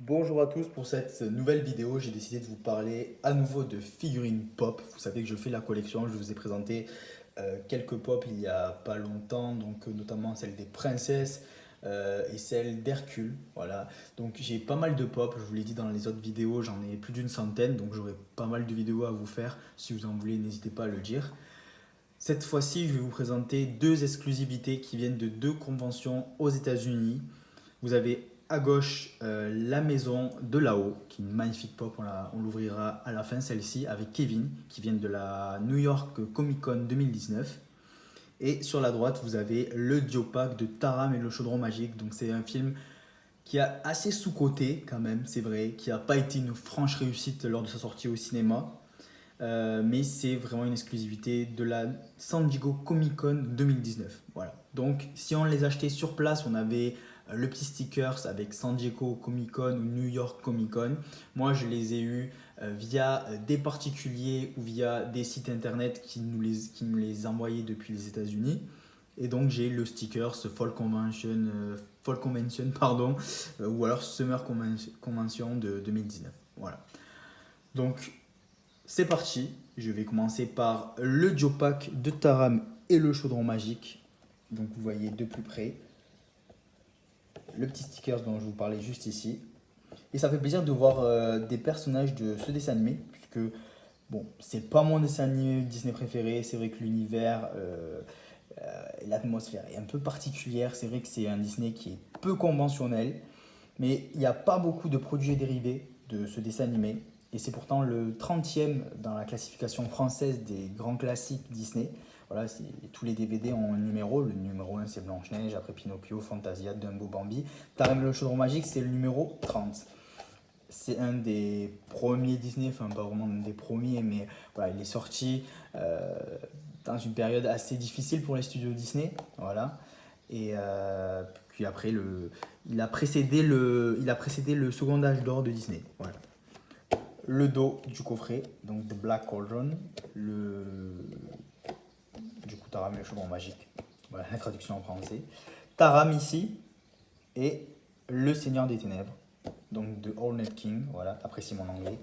Bonjour à tous, pour cette nouvelle vidéo, j'ai décidé de vous parler à nouveau de figurines pop. Vous savez que je fais la collection, je vous ai présenté quelques pop il y a pas longtemps, donc notamment celle des princesses et celle d'Hercule. Voilà, donc j'ai pas mal de pop, je vous l'ai dit dans les autres vidéos, j'en ai plus d'une centaine, donc j'aurai pas mal de vidéos à vous faire. Si vous en voulez, n'hésitez pas à le dire. Cette fois-ci, je vais vous présenter deux exclusivités qui viennent de deux conventions aux États-Unis. Vous avez à gauche la maison de là-haut, qui est une magnifique pop, on l'ouvrira à la fin celle-ci, avec Kevin, qui vient de la New York Comic Con 2019. Et sur la droite, vous avez le Diopac de Taram et le chaudron magique. Donc c'est un film qui a assez sous-coté quand même, c'est vrai, qui n'a pas été une franche réussite lors de sa sortie au cinéma. Mais c'est vraiment une exclusivité de la San Diego Comic Con 2019. Voilà. Donc, si on les achetait sur place, on avait le petit stickers avec San Diego Comic Con ou New York Comic Con. Moi, je les ai eus via des particuliers ou via des sites internet qui nous les envoyaient depuis les États-Unis. Et donc, j'ai le sticker, ce Fall Convention pardon, ou alors Summer Convention de 2019. Voilà. Donc, c'est parti, je vais commencer par le Diopac de Taram et le chaudron magique. Donc vous voyez de plus près le petit sticker dont je vous parlais juste ici. Et ça fait plaisir de voir des personnages de ce dessin animé, puisque bon, c'est pas mon dessin animé Disney préféré. C'est vrai que l'univers, l'atmosphère est un peu particulière. C'est vrai que c'est un Disney qui est peu conventionnel. Mais il n'y a pas beaucoup de produits dérivés de ce dessin animé. Et c'est pourtant le 30e dans la classification française des grands classiques Disney. Voilà, tous les DVD ont un numéro. Le numéro 1, c'est Blanche-Neige, après Pinocchio, Fantasia, Dumbo, Bambi. Taram le chaudron magique, c'est le numéro 30. C'est un des premiers Disney, enfin pas vraiment un des premiers, mais voilà, il est sorti dans une période assez difficile pour les studios Disney. Voilà. Et puis après, il a précédé le second âge d'or de Disney. Voilà. Le dos du coffret, donc The Black Cauldron, du coup Taram et le chaudron magique. Voilà la traduction en français. Taram ici et le Seigneur des Ténèbres, donc de All Night King. Voilà, apprécie mon anglais.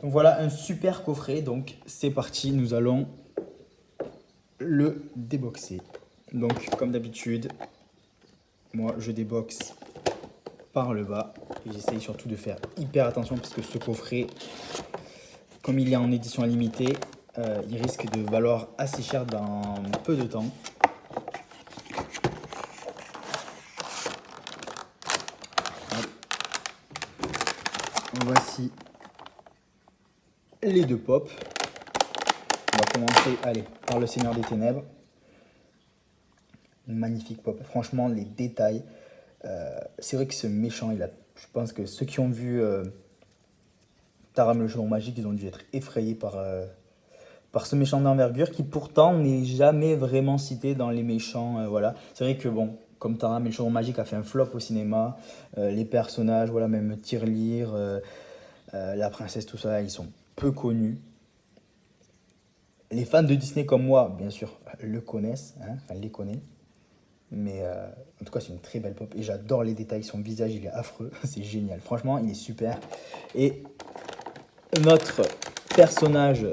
Donc voilà un super coffret. Donc c'est parti, nous allons le déboxer. Donc comme d'habitude, moi je déboxe par le bas. Et j'essaye surtout de faire hyper attention parce que ce coffret, comme il est en édition limitée, il risque de valoir assez cher dans peu de temps. Voici les deux pops. On va commencer par le Seigneur des Ténèbres. Une magnifique pop. Franchement, les détails. C'est vrai que ce méchant, je pense que ceux qui ont vu Taram le chaudron magique, ils ont dû être effrayés par ce méchant d'envergure qui pourtant n'est jamais vraiment cité dans les méchants. Voilà. C'est vrai que bon, comme Taram et le chaudron magique a fait un flop au cinéma, les personnages, voilà, même Tirelire, la princesse, tout ça, ils sont peu connus. Les fans de Disney comme moi, bien sûr, le connaissent, hein, enfin les connaissent. Mais en tout cas, c'est une très belle pop et j'adore les détails. Son visage, il est affreux, c'est génial. Franchement, il est super. Et notre personnage,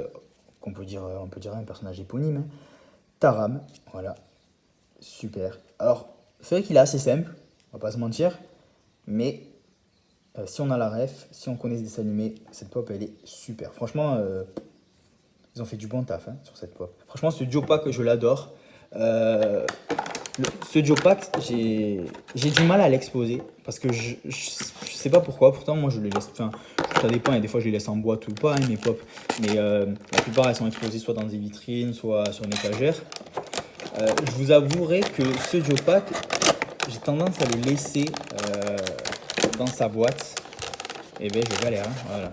on peut dire un personnage éponyme, hein, Taram, voilà, super. Alors, c'est vrai qu'il est assez simple, on va pas se mentir, mais si on a la ref, si on connaît ce dessin animé, cette pop, elle est super. Franchement, ils ont fait du bon taf hein, sur cette pop. Franchement, ce Diopac, je l'adore. Ce Diopac, j'ai du mal à l'exposer parce que je sais pas pourquoi. Pourtant, moi, je les laisse. Enfin, ça dépend. Il y a des fois, je les laisse en boîte ou pas, hein, mes pop. Mais la plupart, elles sont exposées soit dans des vitrines, soit sur une étagère. Je vous avouerai que ce Diopac, j'ai tendance à le laisser dans sa boîte. Et ben, je galère. Hein,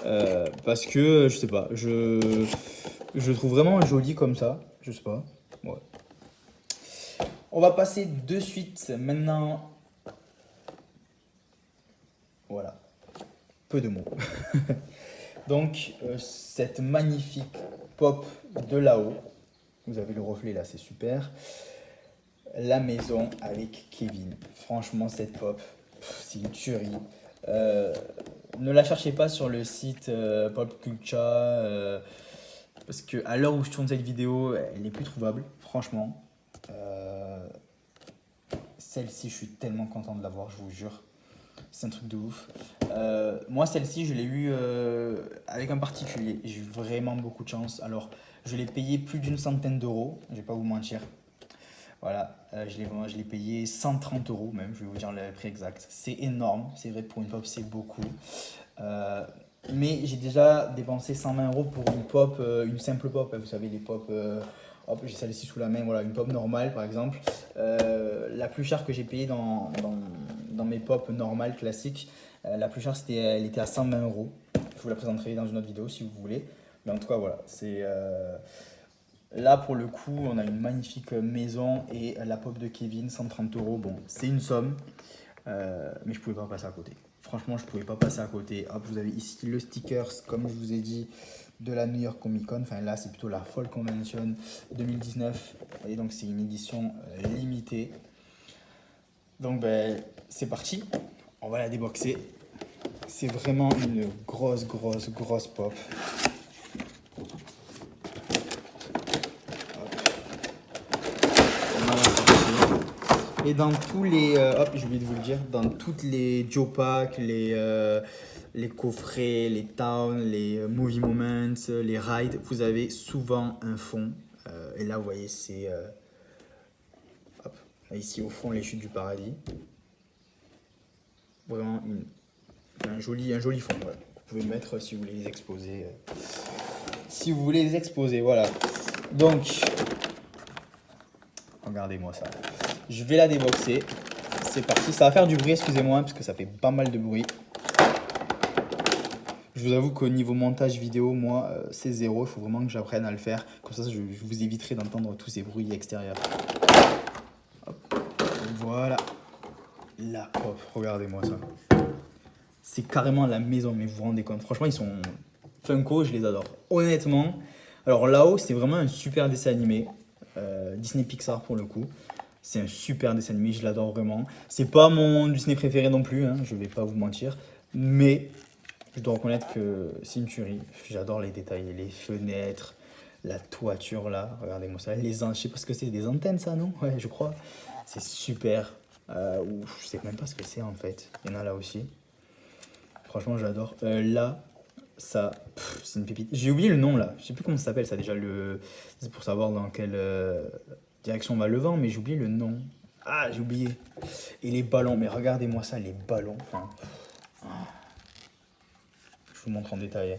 voilà. Parce que, je sais pas, je le trouve vraiment joli comme ça. Je sais pas. Ouais. On va passer de suite maintenant. Voilà, peu de mots. Donc, cette magnifique pop de là-haut. Vous avez le reflet là, c'est super. La maison avec Kevin. Franchement, cette pop, C'est une tuerie. Euh, Ne la cherchez pas sur le site Pop Culture parce que à l'heure où je tourne cette vidéo, elle n'est plus trouvable, franchement. Euh, Celle-ci, je suis tellement content de l'avoir, je vous jure. C'est un truc de ouf. Moi, celle-ci, je l'ai eu avec un particulier. J'ai eu vraiment beaucoup de chance. Alors, je l'ai payé plus d'une centaine d'euros, je vais pas vous mentir. Voilà, je l'ai payé 130 euros même, je vais vous dire le prix exact. C'est énorme, c'est vrai, pour une pop, c'est beaucoup. Euh, mais j'ai déjà dépensé 120 euros pour une pop, une simple pop. Vous savez, les pop, hop, j'ai celle-ci sous la main, voilà, une pop normale par exemple. La plus chère que j'ai payée dans mes pop normales, classiques, la plus chère, elle était à 120 euros. Je vous la présenterai dans une autre vidéo si vous voulez. Mais en tout cas, voilà, c'est. Là, pour le coup, on a une magnifique maison et la pop de Kevin, 130 euros. Bon, c'est une somme, mais je pouvais pas passer à côté. Franchement, je pouvais pas passer à côté. Hop, vous avez ici le stickers, comme je vous ai dit, de la New York Comic Con. Enfin, là, c'est plutôt la Fall Convention 2019. Et donc, c'est une édition limitée. Donc, ben, c'est parti. On va la déboxer. C'est vraiment une grosse, grosse, grosse pop. Et dans tous les, hop, j'ai oublié de vous le dire, dans toutes les Joe Pack, les coffrets, les towns, les movie moments, les rides, vous avez souvent un fond. Et là, vous voyez, c'est hop, là, ici au fond, les chutes du paradis. Vraiment un joli fond. Voilà. Vous pouvez le mettre si vous voulez les exposer. Si vous voulez les exposer, voilà. Donc, regardez-moi ça. Je vais la déboxer. C'est parti. Ça va faire du bruit, excusez-moi, parce que ça fait pas mal de bruit. Je vous avoue qu'au niveau montage vidéo, moi, c'est zéro. Il faut vraiment que j'apprenne à le faire. Comme ça, je vous éviterai d'entendre tous ces bruits extérieurs. Hop. Voilà. Là, hop, regardez-moi ça. C'est carrément la maison, mais vous vous rendez compte. Franchement, ils sont Funko, je les adore. Honnêtement. Alors là-haut, c'est vraiment un super dessin animé. Disney Pixar pour le coup. C'est un super dessin animé, je l'adore vraiment. C'est pas mon Disney préféré non plus, hein, je vais pas vous mentir. Mais je dois reconnaître que c'est une tuerie. J'adore les détails, les fenêtres, la toiture là. Regardez-moi ça. Je sais pas ce que c'est, des antennes ça, non? Ouais, je crois. C'est super. Ou je sais même pas ce que c'est en fait. Il y en a là aussi. Franchement, j'adore. Là, ça, c'est une pépite. J'ai oublié le nom là. Je sais plus comment ça s'appelle ça déjà. C'est pour savoir dans quelle direction va le vent, mais j'ai oublié le nom. Ah, j'ai oublié. Et les ballons. Mais regardez-moi ça, les ballons. Enfin, je vous montre en détail. Hein.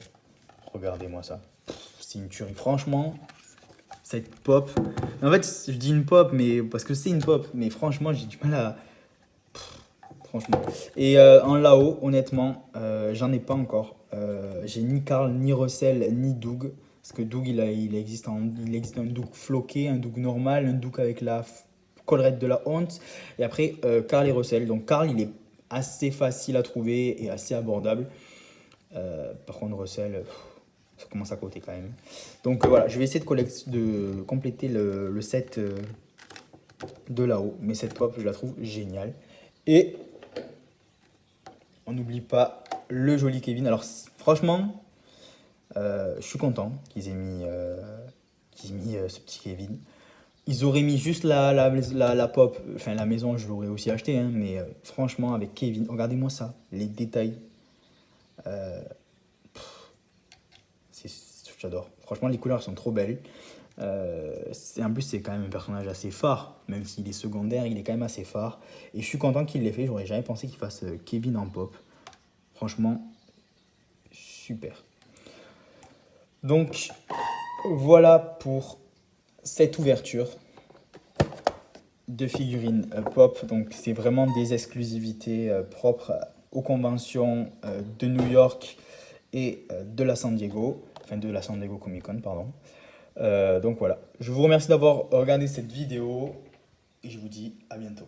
Regardez-moi ça. C'est une tuerie. Franchement, cette pop. En fait, je dis une pop, mais parce que c'est une pop. Mais franchement, j'ai du mal à. Franchement. Et en là-haut, honnêtement, j'en ai pas encore. J'ai ni Carl, ni Russell, ni Doug. Parce que Doug, il existe un Doug floqué, un Doug normal, un Doug avec la collerette de la honte. Et après, Carl et Russell. Donc Carl, il est assez facile à trouver et assez abordable. Par contre, Russell, ça commence à coûter quand même. Donc voilà, je vais essayer de compléter le set de là-haut. Mais cette pop, je la trouve géniale. Et on n'oublie pas le joli Kevin. Alors franchement, je suis content qu'ils aient mis ce petit Kevin. Ils auraient mis juste la pop, enfin la maison, je l'aurais aussi acheté, hein, mais franchement, avec Kevin, regardez-moi ça, les détails. J'adore. Franchement, les couleurs sont trop belles. En plus, c'est quand même un personnage assez phare, même s'il est secondaire, il est quand même assez phare. Et je suis content qu'il l'ait fait, j'aurais jamais pensé qu'il fasse Kevin en pop. Franchement, super. Donc, voilà pour cette ouverture de figurines pop. Donc, c'est vraiment des exclusivités propres aux conventions de New York et de la San Diego, enfin de la San Diego Comic Con, pardon. Donc voilà, je vous remercie d'avoir regardé cette vidéo et je vous dis à bientôt.